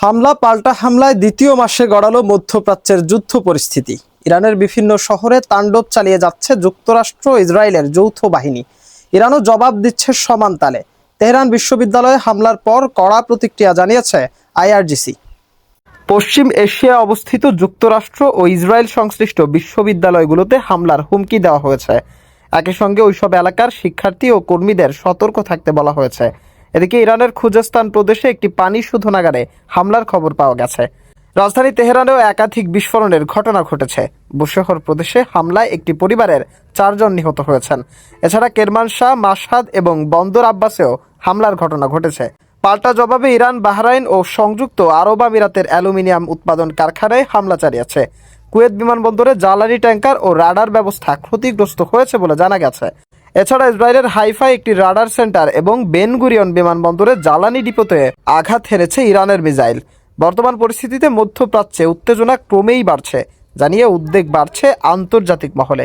হামলা পাল্টা হামলায় দ্বিতীয় মাসে গড়ালো মধ্যপ্রাচ্যের যুদ্ধ পরিস্থিতি। ইরানের বিভিন্ন শহরে তাণ্ডব চালিয়ে যাচ্ছে যুক্তরাষ্ট্র ও ইসরায়েলের যৌথ বাহিনী। ইরানও জবাব দিচ্ছে সমান তালে। তেহরান বিশ্ববিদ্যালয়ে হামলার পর কড়া প্রতিক্রিয়া জানিয়েছে আইআরজিসি। পশ্চিম এশিয়ায় অবস্থিত যুক্তরাষ্ট্র ও ইসরায়েল সংশ্লিষ্ট বিশ্ববিদ্যালয়গুলোতে হামলার হুমকি দেওয়া হয়েছে। একই সঙ্গে ওইসব এলাকার শিক্ষার্থী ও কর্মীদের সতর্ক থাকতে বলা হয়েছে। এদিকে ইরানের খুজেস্তান প্রদেশে একটি পানি শোধনাগারে হামলার খবর পাওয়া গেছে। রাজধানী তেহরানেও একাধিক বিস্ফোরণের ঘটনা ঘটেছে। বুশেহর প্রদেশে হামলায় একটি পরিবারের 4 জন নিহত হয়েছেন। এছাড়া কেরমানশাহ, মাশহাদ এবং বন্দর আব্বাসেও হামলার ঘটনা ঘটেছে। পাল্টা জবাবে ইরান, বাহরাইন ও সংযুক্ত আরব আমিরাতের অ্যালুমিনিয়াম উৎপাদন কারখানায় হামলা চালিয়েছে। কুয়েত বিমানবন্দরে জ্বালানি ট্যাঙ্কার ও রাডার ব্যবস্থা ক্ষতিগ্রস্ত হয়েছে বলে জানা গেছে। এছাড়া ইসরায়েলের হাইফায় একটি রাডার সেন্টার এবং বেন গুরিয়ন বিমানবন্দরে জ্বালানি ডিপোতে আঘাত হেনেছে ইরানের মিসাইল। বর্তমান পরিস্থিতিতে মধ্যপ্রাচ্যে উত্তেজনা ক্রমেই বাড়ছে, জানিয়ে উদ্বেগ বাড়ছে আন্তর্জাতিক মহলে।